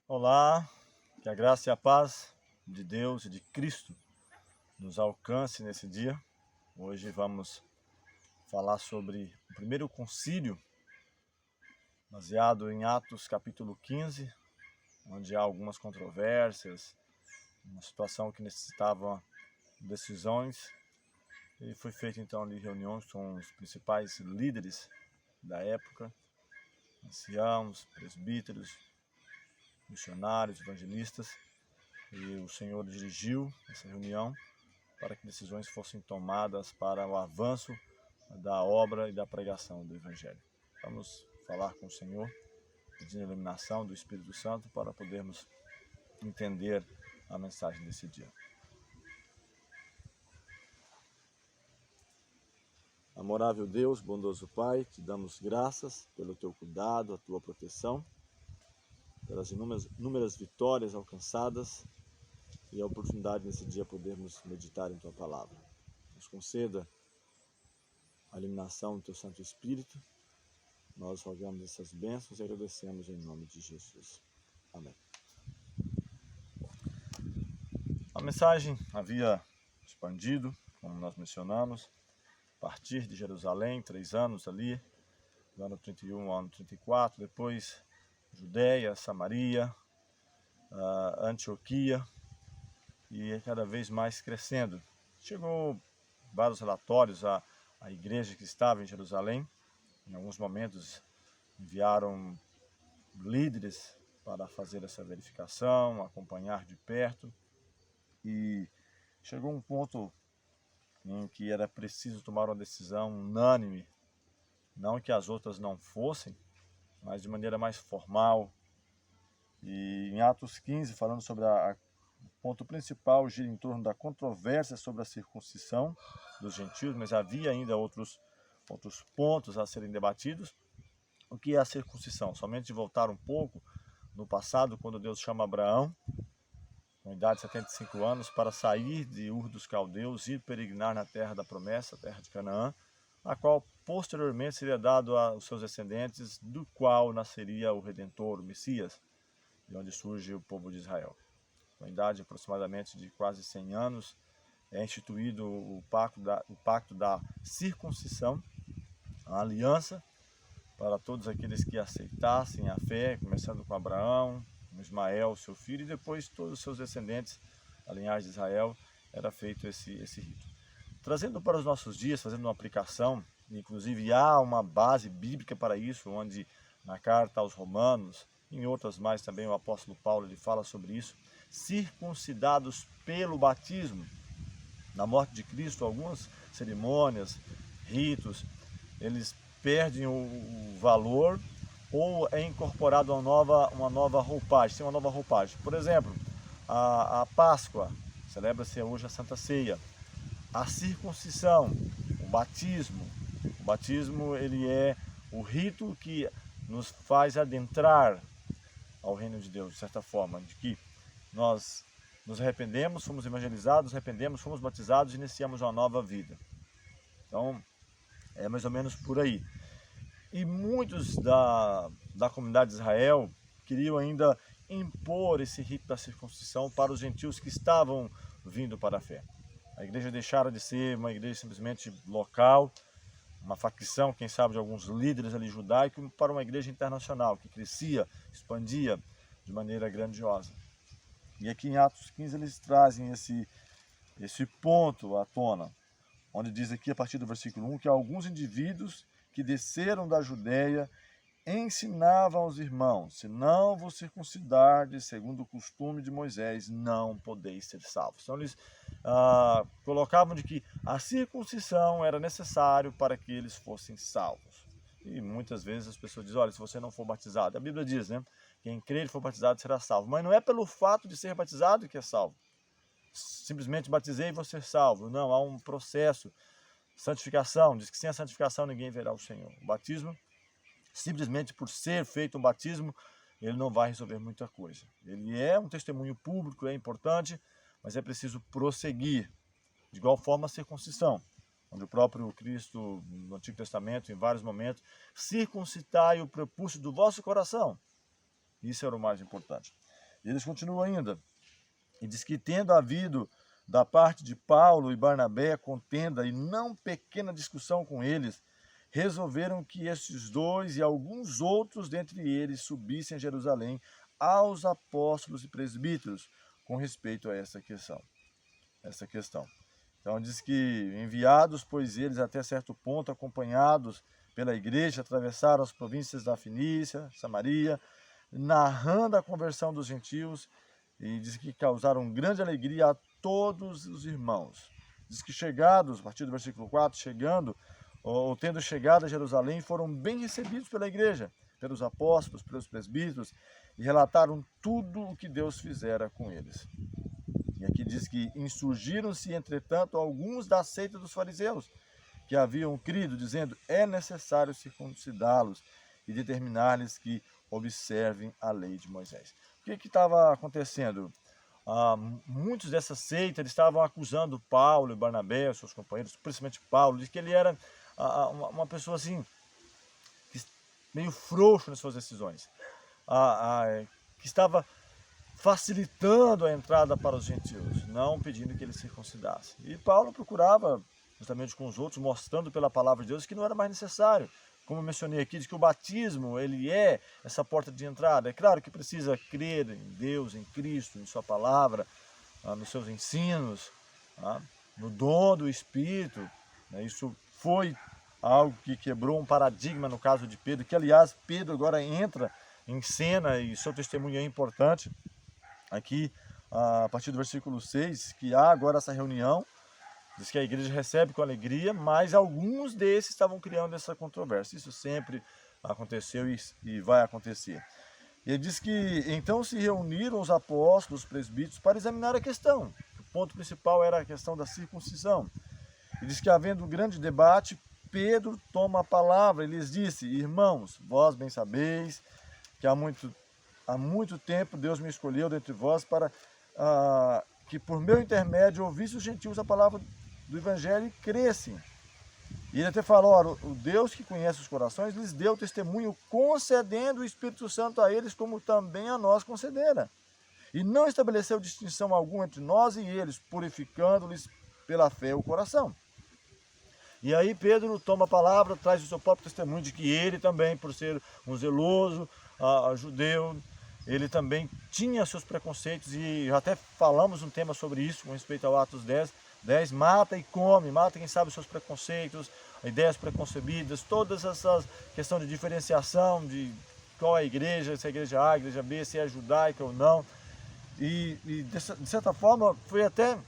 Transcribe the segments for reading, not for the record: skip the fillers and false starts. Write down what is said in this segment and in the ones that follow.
Olá, que a graça e a paz de Deus e de Cristo nos alcance nesse dia. Hoje vamos falar sobre o primeiro concílio, baseado em Atos capítulo 15, onde há algumas controvérsias, uma situação que necessitava decisões, e foi feita então ali reuniões com os principais líderes da época, anciãos, presbíteros, missionários, evangelistas, e o Senhor dirigiu essa reunião para que decisões fossem tomadas para o avanço da obra e da pregação do Evangelho. Vamos falar com o Senhor, pedindo a iluminação do Espírito Santo para podermos entender a mensagem desse dia. Amorável Deus, bondoso Pai, te damos graças pelo teu cuidado, a tua proteção, pelas inúmeras vitórias alcançadas e a oportunidade nesse dia podermos meditar em tua palavra. Nos conceda a iluminação do teu Santo Espírito. Nós rogamos essas bênçãos e agradecemos em nome de Jesus. Amém. A mensagem havia expandido, como nós mencionamos, a partir de Jerusalém, 3 anos ali, do ano 31 ao ano 34, depois Judéia, Samaria, Antioquia, e cada vez mais crescendo. Chegou vários relatórios à igreja que estava em Jerusalém. Em alguns momentos enviaram líderes para fazer essa verificação, acompanhar de perto, e chegou um ponto em que era preciso tomar uma decisão unânime, não que as outras não fossem, mas de maneira mais formal. E em Atos 15, falando sobre o ponto principal, gira em torno da controvérsia sobre a circuncisão dos gentios, mas havia ainda outros pontos a serem debatidos. O que é a circuncisão? Somente voltar um pouco no passado, quando Deus chama Abraão, com idade de 75 anos, para sair de Ur dos Caldeus e peregrinar na terra da promessa, a terra de Canaã, a qual posteriormente seria dado aos seus descendentes, do qual nasceria o Redentor, o Messias, de onde surge o povo de Israel. Com idade aproximadamente de quase 100 anos, é instituído o pacto da circuncisão, a aliança para todos aqueles que aceitassem a fé, começando com Abraão, com Ismael, seu filho, e depois todos os seus descendentes, a linhagem de Israel, era feito esse rito. Trazendo para os nossos dias, fazendo uma aplicação, inclusive há uma base bíblica para isso, onde na carta aos Romanos, em outras mais também o apóstolo Paulo ele fala sobre isso, circuncidados pelo batismo. Na morte de Cristo, algumas cerimônias, ritos, eles perdem o valor ou é incorporado uma nova roupagem, tem uma nova roupagem. Por exemplo, a Páscoa, celebra-se hoje a Santa Ceia. A circuncisão, o batismo. O batismo ele é o rito que nos faz adentrar ao reino de Deus, de certa forma, de que nós nos arrependemos, fomos evangelizados, arrependemos, fomos batizados e iniciamos uma nova vida. Então, é mais ou menos por aí. E muitos da comunidade de Israel queriam ainda impor esse rito da circuncisão para os gentios que estavam vindo para a fé. A igreja deixara de ser uma igreja simplesmente local, uma facção, quem sabe, de alguns líderes ali judaicos, para uma igreja internacional, que crescia, expandia de maneira grandiosa. E aqui em Atos 15 eles trazem esse ponto à tona, onde diz aqui a partir do versículo 1 que alguns indivíduos que desceram da Judéia ensinavam aos irmãos: se não vos circuncidardes segundo o costume de Moisés, não podeis ser salvos. Então eles colocavam de que a circuncisão era necessário para que eles fossem salvos. E muitas vezes as pessoas dizem: olha, se você não for batizado, a Bíblia diz, né? Quem crer e for batizado será salvo. Mas não é pelo fato de ser batizado que é salvo. Simplesmente batizei e vou ser salvo. Não, há um processo. Santificação, diz que sem a santificação ninguém verá o Senhor. O batismo, simplesmente por ser feito um batismo, ele não vai resolver muita coisa. Ele é um testemunho público, é importante, mas é preciso prosseguir. De igual forma a circuncisão, onde o próprio Cristo, no Antigo Testamento, em vários momentos, circuncidai o prepúcio do vosso coração. Isso era o mais importante. Eles continuam ainda. E diz que tendo havido da parte de Paulo e Barnabé contenda e não pequena discussão com eles, resolveram que estes dois e alguns outros dentre eles subissem a Jerusalém aos apóstolos e presbíteros com respeito a essa questão. Então diz que enviados, pois eles até certo ponto, acompanhados pela igreja, atravessaram as províncias da Fenícia, Samaria, narrando a conversão dos gentios, e diz que causaram grande alegria a todos os irmãos. Diz que chegados, a partir do versículo 4, ou tendo chegado a Jerusalém, foram bem recebidos pela igreja, pelos apóstolos, pelos presbíteros, e relataram tudo o que Deus fizera com eles. E aqui diz que insurgiram-se, entretanto, alguns da seita dos fariseus, que haviam crido, dizendo, é necessário circuncidá-los e determinar-lhes que observem a lei de Moisés. O que estava acontecendo? Muitos dessa seita eles estavam acusando Paulo e Barnabé, seus companheiros, principalmente Paulo, de que ele era uma pessoa assim, meio frouxo nas suas decisões, que estava facilitando a entrada para os gentios, não pedindo que eles circuncidassem. E Paulo procurava, justamente com os outros, mostrando pela palavra de Deus que não era mais necessário. Como eu mencionei aqui, de que o batismo ele é essa porta de entrada. É claro que precisa crer em Deus, em Cristo, em sua palavra, nos seus ensinos, no dom do Espírito. Isso foi algo que quebrou um paradigma no caso de Pedro, que aliás Pedro agora entra em cena e seu testemunho é importante. Aqui, a partir do versículo 6, que há agora essa reunião, diz que a igreja recebe com alegria, mas alguns desses estavam criando essa controvérsia. Isso sempre aconteceu e vai acontecer. Ele diz que então se reuniram os apóstolos, os presbíteros, para examinar a questão. O ponto principal era a questão da circuncisão. E diz que havendo um grande debate, Pedro toma a palavra e lhes disse, irmãos, vós bem sabeis que há muito tempo Deus me escolheu dentre vós para que por meu intermédio ouvisse os gentios a palavra do Evangelho e crescem. E ele até falou, o Deus que conhece os corações lhes deu testemunho concedendo o Espírito Santo a eles, como também a nós concedera. E não estabeleceu distinção alguma entre nós e eles, purificando-lhes pela fé o coração. E aí Pedro toma a palavra, traz o seu próprio testemunho de que ele também, por ser um zeloso judeu, ele também tinha seus preconceitos, e até falamos um tema sobre isso com respeito ao Atos 10, mata e come, mata quem sabe os seus preconceitos, ideias preconcebidas, todas essas questões de diferenciação, de qual é a igreja, se é a igreja A, a igreja B, se é judaica ou não, e de certa forma foi até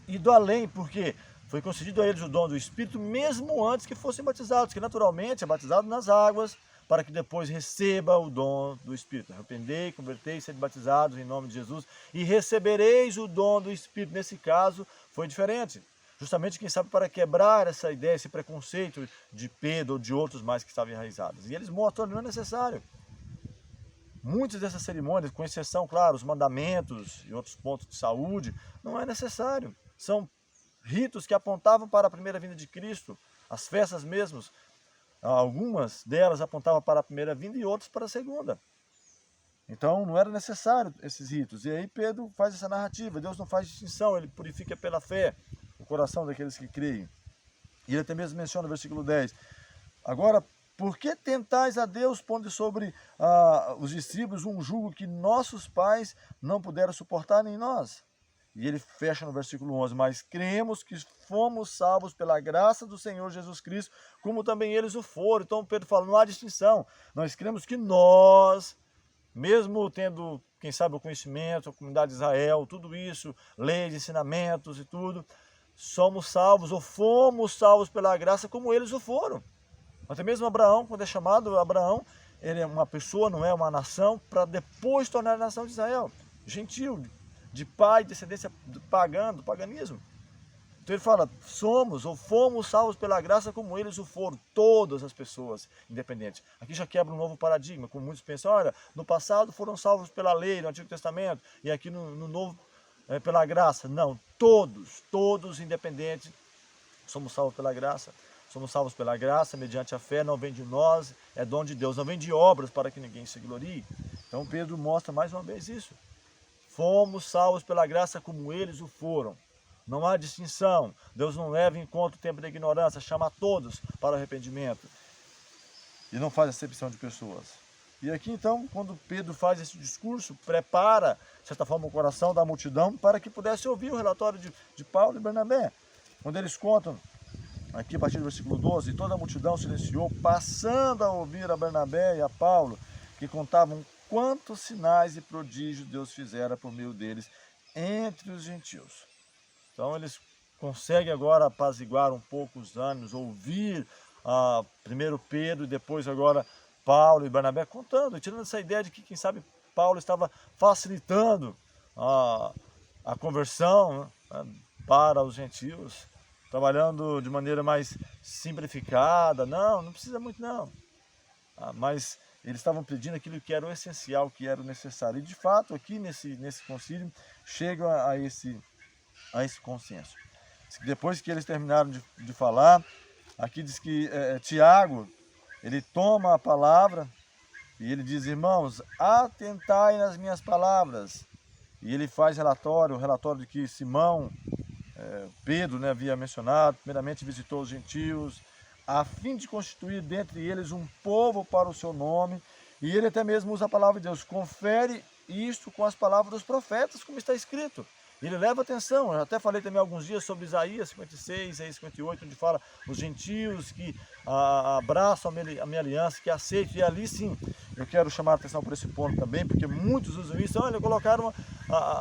ido além, porque foi concedido a eles o dom do Espírito mesmo antes que fossem batizados, que naturalmente é batizado nas águas, para que depois receba o dom do Espírito. Arrependei, convertei, sede batizados em nome de Jesus e recebereis o dom do Espírito. Nesse caso foi diferente, justamente quem sabe para quebrar essa ideia, esse preconceito de Pedro ou de outros mais que estavam enraizados. E eles mostram que não é necessário. Muitas dessas cerimônias, com exceção, claro, os mandamentos e outros pontos de saúde, não é necessário. São ritos que apontavam para a primeira vinda de Cristo, as festas mesmas. Algumas delas apontavam para a primeira vinda e outras para a segunda. Então não era necessário esses ritos. E aí Pedro faz essa narrativa. Deus não faz distinção, ele purifica pela fé o coração daqueles que creem. E ele até mesmo menciona no versículo 10. Agora, por que tentais a Deus pondo sobre os discípulos um jugo que nossos pais não puderam suportar nem nós? E ele fecha no versículo 11, mas cremos que fomos salvos pela graça do Senhor Jesus Cristo, como também eles o foram. Então Pedro fala, não há distinção. Nós cremos que nós, mesmo tendo, quem sabe, o conhecimento, a comunidade de Israel, tudo isso, leis, ensinamentos e tudo, somos salvos ou fomos salvos pela graça como eles o foram. Até mesmo Abraão, quando é chamado Abraão, ele é uma pessoa, não é uma nação, para depois tornar a nação de Israel, gentil, de pai, descendência pagã, do paganismo. Então ele fala, somos ou fomos salvos pela graça como eles o foram, todas as pessoas independentes. Aqui já quebra um novo paradigma, como muitos pensam, olha, no passado foram salvos pela lei, no Antigo Testamento, e aqui no Novo pela graça. Não, todos independentes, somos salvos pela graça. somos salvos pela graça, mediante a fé, não vem de nós, é dom de Deus, não vem de obras para que ninguém se glorie. Então Pedro mostra mais uma vez isso. Fomos salvos pela graça como eles o foram. Não há distinção. Deus não leva em conta o tempo da ignorância, chama a todos para o arrependimento. E não faz acepção de pessoas. E aqui então, quando Pedro faz esse discurso, prepara, de certa forma, o coração da multidão para que pudesse ouvir o relatório de Paulo e Barnabé. Quando eles contam, aqui a partir do versículo 12, e toda a multidão silenciou, passando a ouvir a Barnabé e a Paulo, que contavam quantos sinais e prodígios Deus fizera por meio deles entre os gentios. Então eles conseguem agora apaziguar um pouco os ânimos, ouvir primeiro Pedro e depois agora Paulo e Barnabé contando, tirando essa ideia de que, quem sabe, Paulo estava facilitando a conversão, né, para os gentios, trabalhando de maneira mais simplificada. Não precisa muito não. Mas eles estavam pedindo aquilo que era o essencial, que era o necessário. E de fato, aqui nesse concílio, chegam a esse consenso. Depois que eles terminaram de falar, aqui diz que Tiago, ele toma a palavra e ele diz: irmãos, atentai nas minhas palavras. E ele faz o relatório de que Simão, Pedro, né, havia mencionado, primeiramente visitou os gentios, a fim de constituir dentre eles um povo para o seu nome. E ele até mesmo usa a palavra de Deus, confere isto com as palavras dos profetas, como está escrito. Ele leva atenção, eu até falei também alguns dias sobre Isaías 56, Isaías 58, onde fala os gentios que abraçam a minha aliança, que aceitam. E ali sim, eu quero chamar a atenção para esse ponto também, porque muitos usam isso. Olha, colocaram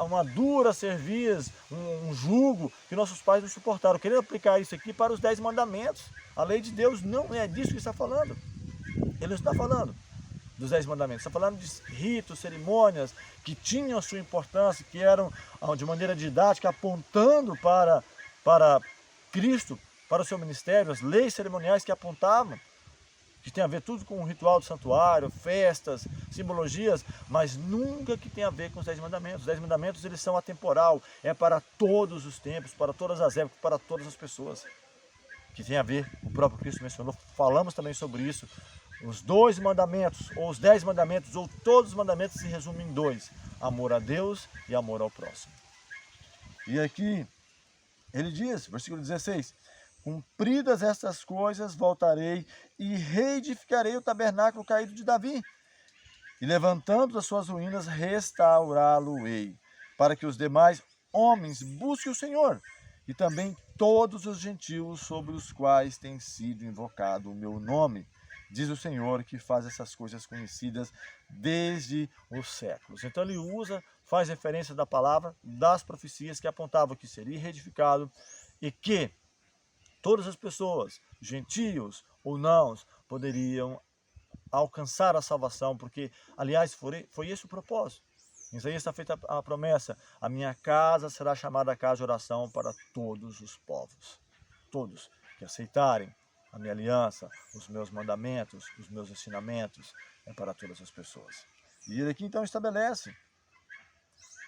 uma dura cerviz, um jugo que nossos pais não suportaram, querendo aplicar isso aqui para os 10 mandamentos. A lei de Deus não é disso que está falando. Ele não está falando dos 10 mandamentos, está falando de ritos, cerimônias que tinham a sua importância, que eram de maneira didática, apontando para Cristo, para o seu ministério, as leis cerimoniais que apontavam, que tem a ver tudo com o ritual do santuário, festas, simbologias, mas nunca que tem a ver com os 10 mandamentos. Os 10 mandamentos, eles são atemporal, é para todos os tempos, para todas as épocas, para todas as pessoas, que tem a ver, o próprio Cristo mencionou, falamos também sobre isso. Os 2 mandamentos, ou os 10 mandamentos, ou todos os mandamentos se resumem em 2: amor a Deus e amor ao próximo. E aqui ele diz, versículo 16: cumpridas estas coisas, voltarei e reedificarei o tabernáculo caído de Davi, e levantando das suas ruínas, restaurá-lo-ei, para que os demais homens busquem o Senhor, e também todos os gentios sobre os quais tem sido invocado o meu nome. Diz o Senhor, que faz essas coisas conhecidas desde os séculos. Então ele faz referência da palavra, das profecias que apontavam que seria reedificado e que todas as pessoas, gentios ou não, poderiam alcançar a salvação, porque, aliás, foi esse o propósito. Em Isaías está feita a promessa: a minha casa será chamada casa de oração para todos os povos. Todos que aceitarem a minha aliança, os meus mandamentos, os meus ensinamentos, é para todas as pessoas. E ele aqui então estabelece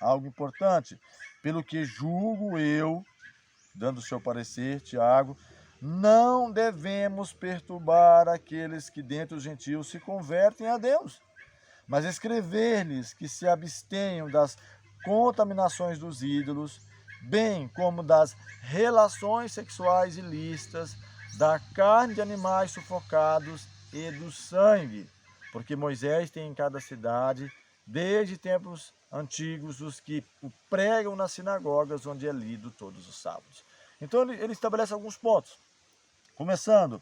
algo importante: pelo que julgo eu, dando o seu parecer, Tiago, não devemos perturbar aqueles que dentre os gentios se convertem a Deus, mas escrever-lhes que se abstenham das contaminações dos ídolos, bem como das relações sexuais ilícitas, da carne de animais sufocados e do sangue, porque Moisés tem em cada cidade, desde tempos antigos, os que o pregam nas sinagogas, onde é lido todos os sábados. Então ele estabelece alguns pontos, começando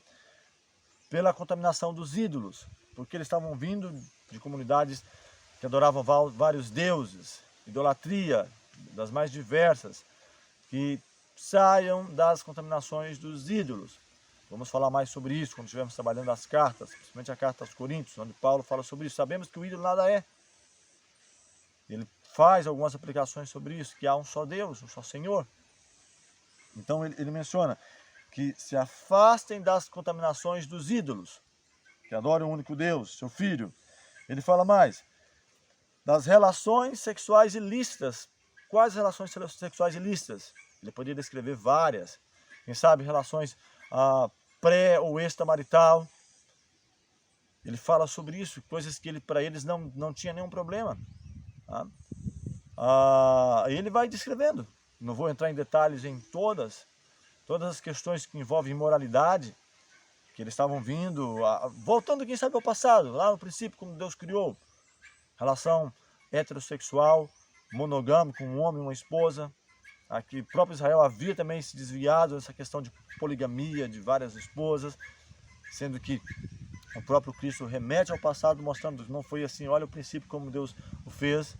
pela contaminação dos ídolos, porque eles estavam vindo de comunidades que adoravam vários deuses, idolatria das mais diversas, que saiam das contaminações dos ídolos. Vamos falar mais sobre isso quando estivermos trabalhando as cartas, principalmente a carta aos Coríntios, onde Paulo fala sobre isso. Sabemos que o ídolo nada é. Ele faz algumas aplicações sobre isso, que há um só Deus, um só Senhor. Então ele menciona que se afastem das contaminações dos ídolos, que adorem o único Deus, seu Filho. Ele fala mais das relações sexuais ilícitas. Quais relações sexuais ilícitas? Ele poderia descrever várias. Quem sabe relações pré ou extramarital. Ele fala sobre isso, coisas que para eles não tinha nenhum problema. Tá? Ele vai descrevendo. Não vou entrar em detalhes em todas as questões que envolvem imoralidade, que eles estavam vindo, voltando, quem sabe, ao passado, lá no princípio, como Deus criou. Relação heterossexual, monogâmico, com um homem e uma esposa. Aqui, o próprio Israel havia também se desviado dessa questão de poligamia, de várias esposas, sendo que o próprio Cristo remete ao passado, mostrando que não foi assim. Olha o princípio como Deus o fez,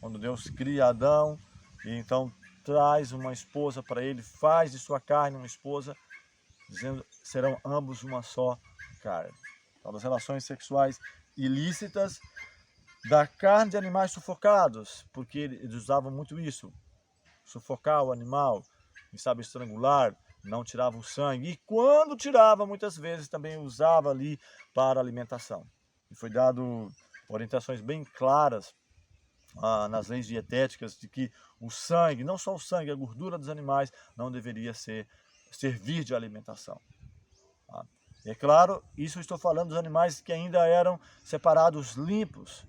quando Deus cria Adão, e então traz uma esposa para ele, faz de sua carne uma esposa, dizendo serão ambos uma só carne. Então, das relações sexuais ilícitas, da carne de animais sufocados, porque eles usavam muito isso, sufocar o animal, quem sabe estrangular, não tirava o sangue, e quando tirava, muitas vezes também usava ali para alimentação. E foi dado orientações bem claras nas leis dietéticas de que o sangue, não só o sangue, a gordura dos animais não deveria servir de alimentação. Tá? E é claro, isso eu estou falando dos animais que ainda eram separados limpos.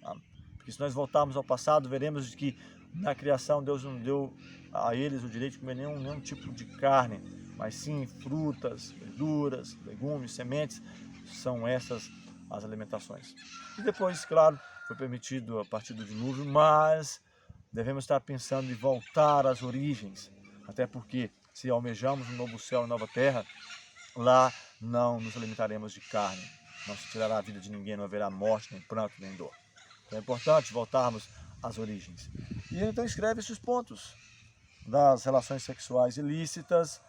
Tá? Porque se nós voltarmos ao passado, veremos que na criação Deus não deu a eles o direito de comer nenhum tipo de carne, mas sim frutas, verduras, legumes, sementes, são essas as alimentações. E depois, claro, foi permitido a partir do dilúvio, mas devemos estar pensando em voltar às origens, até porque se almejamos um novo céu e nova terra, lá não nos alimentaremos de carne, não se tirará a vida de ninguém, não haverá morte, nem pranto, nem dor. Então é importante voltarmos às origens. E ele então escreve esses pontos das relações sexuais ilícitas,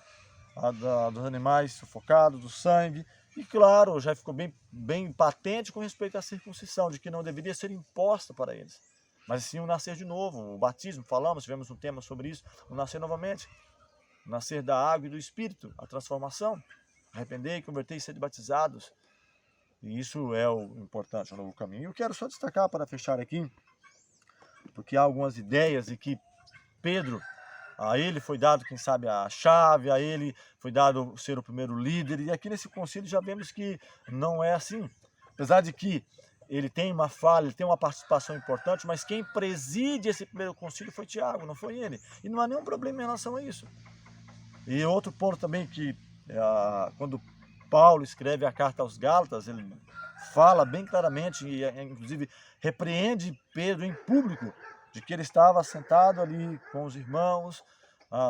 dos animais sufocados, do sangue, e claro, já ficou bem patente com respeito à circuncisão, de que não deveria ser imposta para eles, mas sim o nascer de novo, o batismo, tivemos um tema sobre isso, o nascer novamente, o nascer da água e do Espírito, a transformação, arrepender e converter e ser batizados, e isso é o importante, o novo caminho. E eu quero só destacar para fechar aqui, porque há algumas ideias de que Pedro, a ele foi dado, quem sabe, a chave, a ele foi dado ser o primeiro líder, e aqui nesse concílio já vemos que não é assim. Apesar de que ele tem uma falha, ele tem uma participação importante, mas quem preside esse primeiro concílio foi Tiago, não foi ele. E não há nenhum problema em relação a isso. E outro ponto também que, quando Paulo escreve a carta aos Gálatas, ele fala bem claramente, e inclusive repreende Pedro em público, de que ele estava sentado ali com os irmãos,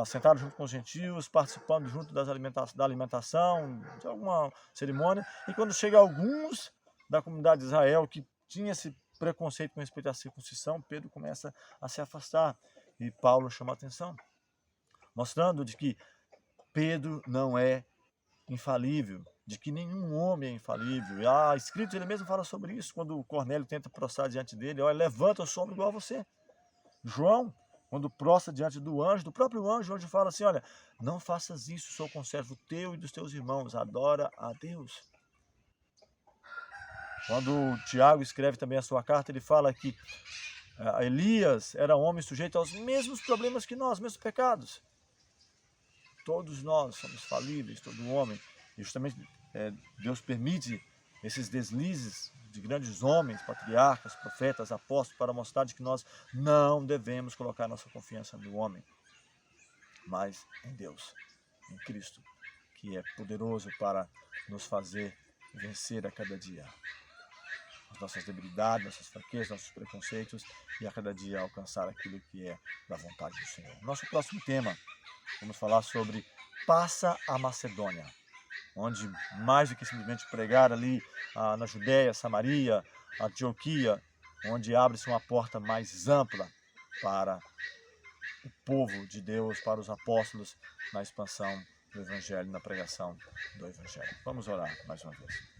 sentado junto com os gentios, participando junto da alimentação, de alguma cerimônia, e quando chega alguns da comunidade de Israel que tinha esse preconceito com respeito à circuncisão, Pedro começa a se afastar, e Paulo chama a atenção, mostrando de que Pedro não é infalível, de que nenhum homem é infalível. E escrito, ele mesmo fala sobre isso, quando Cornélio tenta prostrar diante dele, olha, levanta, eu sou homem igual a você. João, quando prostra diante do anjo, do próprio anjo, o anjo fala assim, olha, não faças isso, sou conservo teu e dos teus irmãos, adora a Deus. Quando Tiago escreve também a sua carta, ele fala que Elias era um homem sujeito aos mesmos problemas que nós, mesmos pecados. Todos nós somos falíveis, todo homem. E justamente Deus permite esses deslizes de grandes homens, patriarcas, profetas, apóstolos, para mostrar de que nós não devemos colocar nossa confiança no homem, mas em Deus, em Cristo, que é poderoso para nos fazer vencer a cada dia as nossas debilidades, nossas fraquezas, nossos preconceitos, e a cada dia alcançar aquilo que é da vontade do Senhor. Nosso próximo tema, vamos falar sobre Passa a Macedônia, onde mais do que simplesmente pregar ali na Judéia, Samaria, Antioquia, onde abre-se uma porta mais ampla para o povo de Deus, para os apóstolos, na expansão do Evangelho, na pregação do Evangelho. Vamos orar mais uma vez.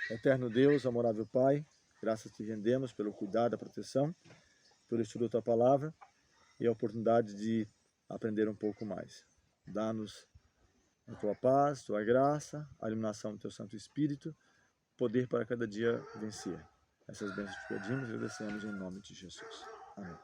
Eterno Deus, amorável Pai, graças te rendemos pelo cuidado, a proteção, pelo estudo da tua palavra e a oportunidade de aprender um pouco mais. Dá-nos a tua paz, tua graça, a iluminação do teu Santo Espírito, poder para cada dia vencer. Essas bênçãos te pedimos e agradecemos em nome de Jesus. Amém.